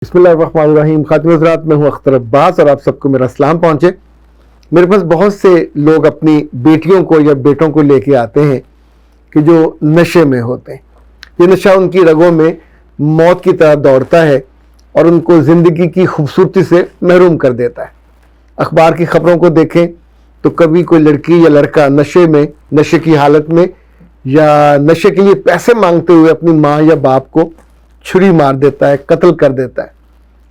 بسم اللہ الرحمن الرحیم. خاتون حضرات، میں ہوں اختر عباس اور آپ سب کو میرا سلام پہنچے. میرے پاس بہت سے لوگ اپنی بیٹیوں کو یا بیٹوں کو لے کے آتے ہیں کہ جو نشے میں ہوتے ہیں. یہ نشہ ان کی رگوں میں موت کی طرح دوڑتا ہے اور ان کو زندگی کی خوبصورتی سے محروم کر دیتا ہے. اخبار کی خبروں کو دیکھیں تو کبھی کوئی لڑکی یا لڑکا نشے کی حالت میں یا نشے کے لیے پیسے مانگتے ہوئے اپنی ماں یا باپ کو چھری مار دیتا ہے، قتل کر دیتا ہے.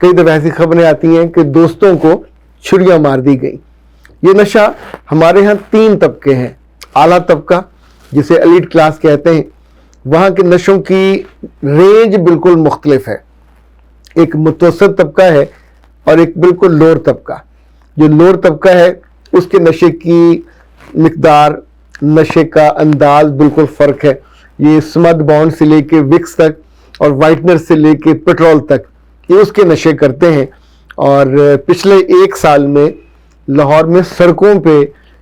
کئی دفعہ ایسی خبریں آتی ہیں کہ دوستوں کو چھریاں مار دی گئی. یہ نشہ ہمارے ہاں 3 طبقے ہیں. اعلیٰ طبقہ جسے ایلیٹ کلاس کہتے ہیں، وہاں کے نشوں کی رینج بالکل مختلف ہے. ایک متوسط طبقہ ہے اور ایک بالکل لوور طبقہ. جو لوور طبقہ ہے اس کے نشے کی مقدار، نشے کا انداز بالکل فرق ہے. یہ سمد باؤنڈ سے لے کے وکس تک اور وائٹنر سے لے کے پیٹرول تک یہ اس کے نشے کرتے ہیں. اور پچھلے 1 سال میں لاہور میں سڑکوں پہ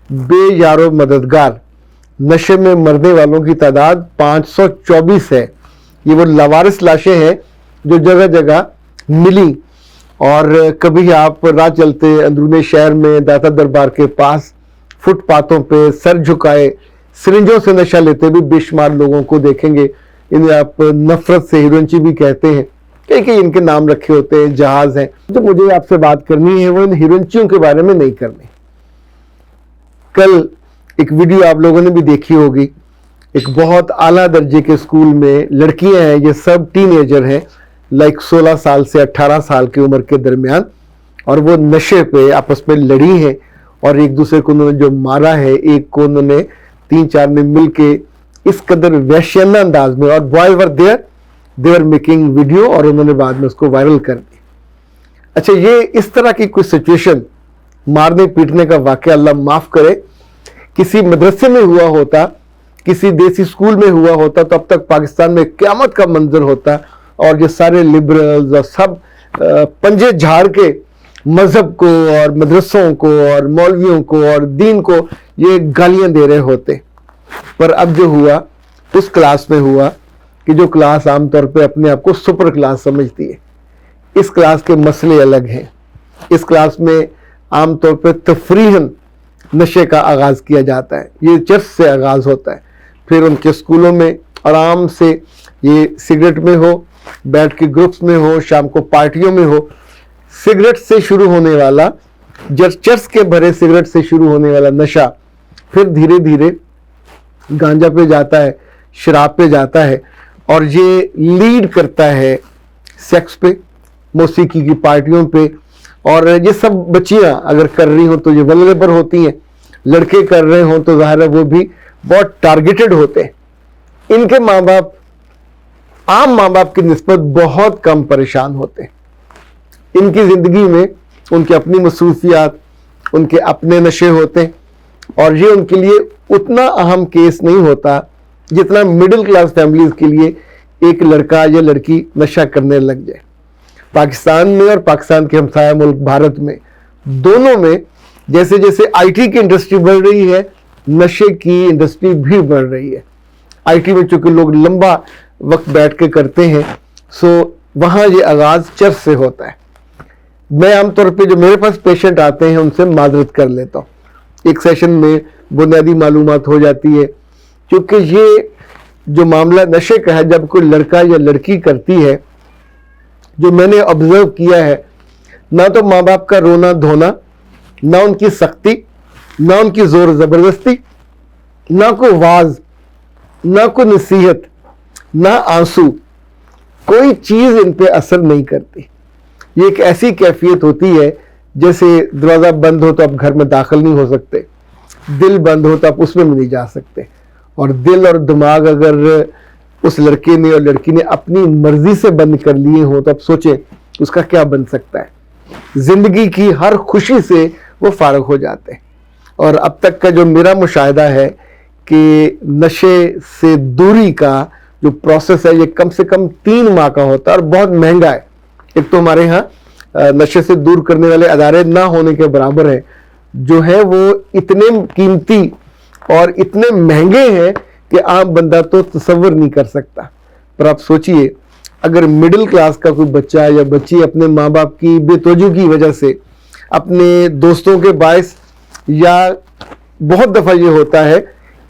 بے یار و مددگار نشے میں مرنے والوں کی تعداد 524 ہے. یہ وہ لاوارث لاشیں ہیں جو جگہ جگہ ملی. اور کبھی آپ راہ چلتے اندرون شہر میں داتا دربار کے پاس فٹ پاتھوں پہ سر جھکائے سرنجوں سے نشہ لیتے بھی بے شمار لوگوں کو دیکھیں گے. انہیں آپ نفرت سے ہیرونچی بھی کہتے ہیں. کہ ان کے نام رکھے ہوتے ہیں، جہاز ہیں. جو مجھے آپ سے بات کرنی ہے وہ ان ہیرونچیوں کے بارے میں نہیں کرنی. کل ایک ویڈیو آپ لوگوں نے بھی دیکھی ہوگی. ایک بہت اعلیٰ درجے کے اسکول میں لڑکیاں ہیں، یہ سب ٹین ایجر ہیں، 16 سال سے 18 سال کی عمر کے درمیان. اور وہ نشے پہ آپس میں لڑی ہیں اور ایک دوسرے کو انہوں نے جو مارا ہے، ایک کو انہوں نے 3-4 نے مل کے اس قدر وحشیانہ انداز میں، اور boys were there making video, اور انہوں نے بعد میں اس کو وائرل کر دی. اچھا، یہ اس طرح کی کوئی سچویشن، مارنے پیٹنے کا واقعہ اللہ معاف کرے، کسی مدرسے میں ہوا ہوتا، کسی دیسی اسکول میں ہوا ہوتا تو اب تک پاکستان میں قیامت کا منظر ہوتا. اور یہ سارے لبرلز اور سب پنجے جھاڑ کے مذہب کو اور مدرسوں کو اور مولویوں کو اور دین کو یہ گالیاں دے رہے ہوتے. پر اب جو ہوا اس کلاس میں ہوا کہ جو کلاس عام طور پہ اپنے آپ کو سپر کلاس سمجھتی ہے. اس کلاس کے مسئلے الگ ہیں. اس کلاس میں عام طور پہ تفریحاً نشے کا آغاز کیا جاتا ہے. یہ چرس سے آغاز ہوتا ہے، پھر ان کے اسکولوں میں آرام سے یہ سگریٹ میں ہو، بیٹھ کے گروپس میں ہو، شام کو پارٹیوں میں ہو. سگریٹ سے شروع ہونے والا، چرس کے بھرے سگریٹ سے شروع ہونے والا نشہ پھر دھیرے دھیرے گانجا پہ جاتا ہے، شراب پہ جاتا ہے، اور یہ لیڈ کرتا ہے سیکس پہ، موسیقی کی پارٹیوں پہ. اور یہ سب بچیاں اگر کر رہی ہوں تو یہ ولنریبل ہوتی ہیں، لڑکے کر رہے ہوں تو ظاہر ہے وہ بھی بہت ٹارگیٹڈ ہوتے ہیں. ان کے ماں باپ عام ماں باپ کی نسبت بہت کم پریشان ہوتے ہیں. ان کی زندگی میں ان کی اپنی مصروفیات، ان کے اپنے نشے ہوتے ہیں، اور یہ ان کے لیے اتنا اہم کیس نہیں ہوتا جتنا مڈل کلاس فیملیز کے لیے ایک لڑکا یا لڑکی نشہ کرنے لگ جائے. پاکستان میں اور پاکستان کے ہمسایہ ملک بھارت میں، دونوں میں جیسے جیسے آئی ٹی کی انڈسٹری بڑھ رہی ہے، نشے کی انڈسٹری بھی بڑھ رہی ہے. آئی ٹی میں چونکہ لوگ لمبا وقت بیٹھ کے کرتے ہیں، سو وہاں یہ آغاز چرس سے ہوتا ہے. میں عام طور پہ جو میرے پاس پیشنٹ آتے ہیں ان سے معذرت کر لیتا ہوں. ایک سیشن میں بنیادی معلومات ہو جاتی ہے، کیونکہ یہ جو معاملہ نشے کا ہے، جب کوئی لڑکا یا لڑکی کرتی ہے، جو میں نے آبزرو کیا ہے، نہ تو ماں باپ کا رونا دھونا، نہ ان کی سختی، نہ ان کی زور زبردستی، نہ کوئی واز، نہ کوئی نصیحت، نہ آنسو، کوئی چیز ان پہ اثر نہیں کرتی. یہ ایک ایسی کیفیت ہوتی ہے جیسے دروازہ بند ہو تو آپ گھر میں داخل نہیں ہو سکتے، دل بند ہو تو آپ اس میں بھی نہیں جا سکتے. اور دل اور دماغ اگر اس لڑکے نے اور لڑکی نے اپنی مرضی سے بند کر لیے ہوں تو آپ سوچیں اس کا کیا بن سکتا ہے. زندگی کی ہر خوشی سے وہ فارغ ہو جاتے ہیں. اور اب تک کا جو میرا مشاہدہ ہے کہ نشے سے دوری کا جو پروسیس ہے، یہ کم سے کم 3 ماہ کا ہوتا ہے اور بہت مہنگا ہے. ایک تو ہمارے ہاں نشے سے دور کرنے والے ادارے نہ ہونے کے برابر ہیں، جو ہے وہ اتنے قیمتی اور اتنے مہنگے ہیں کہ عام بندہ تو تصور نہیں کر سکتا. پر آپ سوچئے اگر مڈل کلاس کا کوئی بچہ یا بچی اپنے ماں باپ کی بے توجہی کی وجہ سے، اپنے دوستوں کے باعث، یا بہت دفعہ یہ ہوتا ہے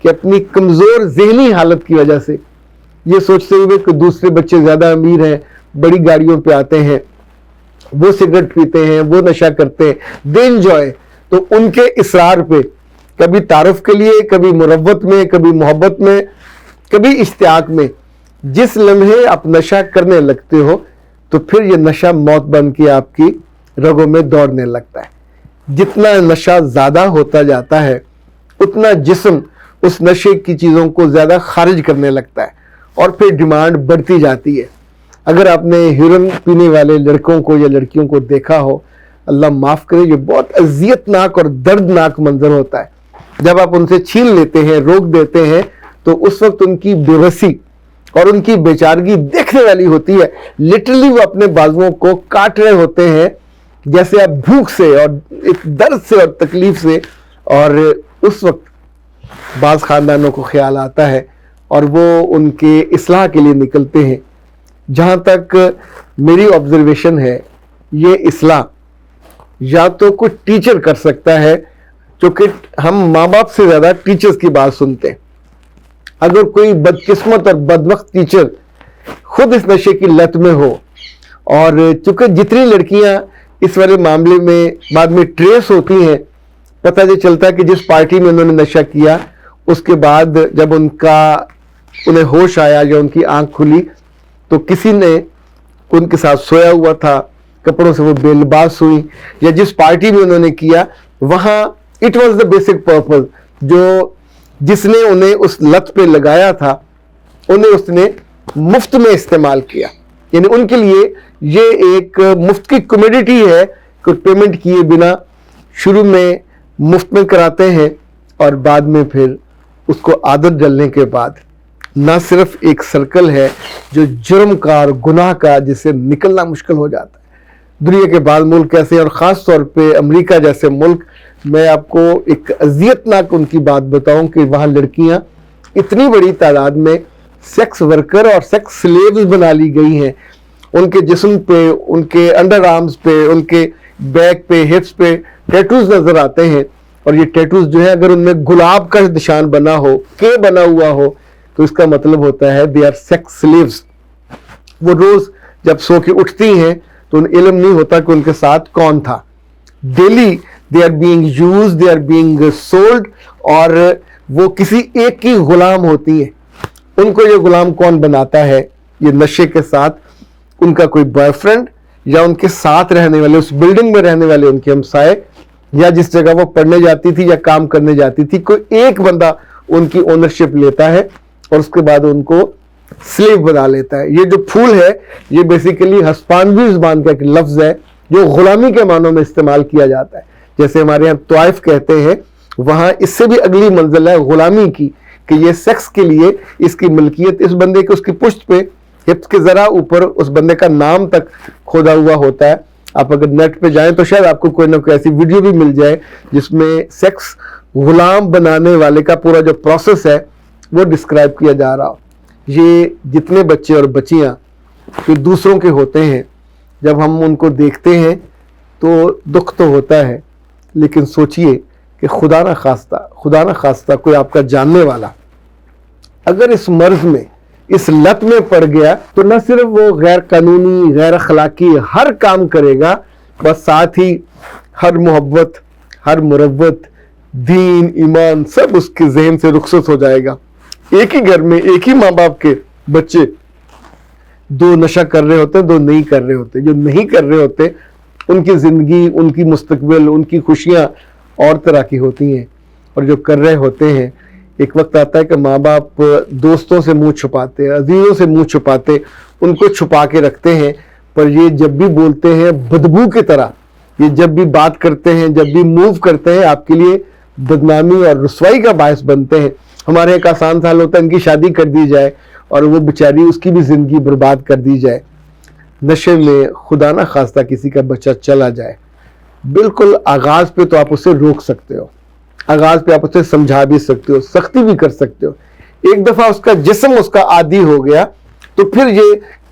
کہ اپنی کمزور ذہنی حالت کی وجہ سے یہ سوچتے ہوئے کہ دوسرے بچے زیادہ امیر ہیں، بڑی گاڑیوں پہ آتے ہیں، وہ سگریٹ پیتے ہیں، وہ نشہ کرتے ہیں، دے انجوائے، تو ان کے اصرار پہ کبھی تعارف کے لیے، کبھی مروت میں، کبھی محبت میں، کبھی اشتیاق میں، جس لمحے آپ نشہ کرنے لگتے ہو تو پھر یہ نشہ موت بن کے آپ کی رگوں میں دوڑنے لگتا ہے۔ جتنا نشہ زیادہ ہوتا جاتا ہے اتنا جسم اس نشے کی چیزوں کو زیادہ خارج کرنے لگتا ہے اور پھر ڈیمانڈ بڑھتی جاتی ہے۔ اگر آپ نے ہیروئن پینے والے لڑکوں کو یا لڑکیوں کو دیکھا ہو، اللہ معاف کرے، یہ بہت اذیت ناک اور دردناک منظر ہوتا ہے۔ جب آپ ان سے چھین لیتے ہیں، روک دیتے ہیں، تو اس وقت ان کی بے بسی اور ان کی بیچارگی دیکھنے والی ہوتی ہے۔ لٹرلی وہ اپنے بازوؤں کو کاٹ رہے ہوتے ہیں جیسے آپ بھوک سے اور ایک درد سے اور تکلیف سے، اور اس وقت بعض خاندانوں کو خیال آتا ہے اور وہ ان کے اصلاح کے لیے نکلتے ہیں۔ جہاں تک میری آبزرویشن ہے، یہ اصلاح یا تو کوئی ٹیچر کر سکتا ہے، چونکہ ہم ماں باپ سے زیادہ ٹیچرز کی بات سنتے ہیں۔ اگر کوئی بدقسمت اور بدبخت ٹیچر خود اس نشے کی لت میں ہو، اور چونکہ جتنی لڑکیاں اس والے معاملے میں بعد میں ٹریس ہوتی ہیں، پتہ یہ چلتا ہے کہ جس پارٹی میں انہوں نے نشہ کیا، اس کے بعد جب انہیں ہوش آیا یا ان کی آنکھ کھلی تو کسی نے ان کے ساتھ سویا ہوا تھا، کپڑوں سے وہ بے لباس ہوئی، یا جس پارٹی میں انہوں نے کیا وہاں it was the basic purpose, جس نے انہیں اس لت پہ لگایا تھا انہیں اس نے مفت میں استعمال کیا۔ یعنی ان کے لیے یہ ایک مفت کی کمیڈیٹی ہے کہ پیمنٹ کیے بنا شروع میں مفت میں کراتے ہیں، اور بعد میں پھر اس کو عادت ڈلنے کے بعد نہ صرف ایک سرکل ہے جو جرم کا اور گناہ کا، جس سے نکلنا مشکل ہو جاتا ہے۔ دنیا کے بعض ملک ایسے ہیں، اور خاص طور پہ امریکہ جیسے ملک، میں آپ کو ایک اذیت ناک ان کی بات بتاؤں کہ وہاں لڑکیاں اتنی بڑی تعداد میں سیکس ورکر اور سیکس سلیوز بنا لی گئی ہیں۔ ان کے جسم پہ، ان کے انڈر آرمز پہ، ان کے بیک پہ، ہپس پہ ٹیٹوز نظر آتے ہیں، اور یہ ٹیٹوز جو ہے اگر ان میں گلاب کا نشان بنا ہو، کے بنا ہوا ہو، تو اس کا مطلب ہوتا ہے دے آر سیکس سلیوز۔ وہ روز جب سو کے اٹھتی ہیں تو انہیں علم نہیں ہوتا کہ ان کے ساتھ کون تھا۔ Daily they are being used, they are being sold, اور وہ کسی ایک کی غلام ہوتی ہیں۔ ان کو یہ غلام کون بناتا ہے؟ یہ نشے کے ساتھ ان کا کوئی بوائے فرینڈ، یا ان کے ساتھ رہنے والے، اس بلڈنگ میں رہنے والے ان کے ہمسائے، یا جس جگہ وہ پڑھنے جاتی تھی یا کام کرنے جاتی تھی، کوئی ایک بندہ ان کی اونرشپ لیتا ہے اور اس کے بعد ان کو سلیو بنا لیتا ہے۔ یہ جو پھول ہے یہ بیسیکلی ہسپانوی زبان کا ایک لفظ ہے جو غلامی کے معنوں میں استعمال کیا جاتا ہے۔ جیسے ہمارے یہاں طائف کہتے ہیں، وہاں اس سے بھی اگلی منزل ہے غلامی کی، کہ یہ سیکس کے لیے اس کی ملکیت اس بندے کے، اس کی پشت پہ، ہپس کے ذرا اوپر اس بندے کا نام تک کھودا ہوا ہوتا ہے۔ آپ اگر نیٹ پہ جائیں تو شاید آپ کو کوئی نہ کوئی ایسی ویڈیو بھی مل جائے جس میں سیکس غلام بنانے والے کا پورا جو پروسیس ہے وہ ڈسکرائب کیا جا رہا ہو۔ یہ جتنے بچے اور بچیاں جو دوسروں کے ہوتے ہیں، جب ہم ان کو دیکھتے ہیں تو دکھ تو ہوتا ہے، لیکن سوچئے کہ خدا نہ خواستہ کوئی آپ کا جاننے والا اگر اس مرض میں، اس لت میں پڑ گیا تو نہ صرف وہ غیر قانونی، غیر اخلاقی ہر کام کرے گا، بس ساتھ ہی ہر محبت، ہر مروت، دین، ایمان سب اس کے ذہن سے رخصت ہو جائے گا۔ ایک ہی گھر میں ایک ہی ماں باپ کے بچے، دو نشہ کر رہے ہوتے ہیں، دو نہیں کر رہے ہوتے۔ جو نہیں کر رہے ہوتے ان کی زندگی، ان کی مستقبل، ان کی خوشیاں اور طرح کی ہوتی ہیں، اور جو کر رہے ہوتے ہیں ایک وقت آتا ہے کہ ماں باپ دوستوں سے منہ چھپاتے، عزیزوں سے منہ چھپاتے، ان کو چھپا کے رکھتے ہیں، پر یہ جب بھی بولتے ہیں بدبو کی طرح، یہ جب بھی بات کرتے ہیں، جب بھی موو کرتے ہیں، آپ کے لیے بدنامی اور رسوائی کا باعث بنتے ہیں۔ ہمارے ایک آسان سال ہوتا ہے ان کی شادی کر دی جائے اور وہ بیچاری اس کی بھی زندگی برباد کر دی جائے۔ نشے میں خدا نہ خواستہ کسی کا بچہ چلا جائے، بالکل آغاز پہ تو آپ اسے روک سکتے ہو، آغاز پہ آپ اسے سمجھا بھی سکتے ہو، سختی بھی کر سکتے ہو۔ ایک دفعہ اس کا جسم اس کا عادی ہو گیا تو پھر یہ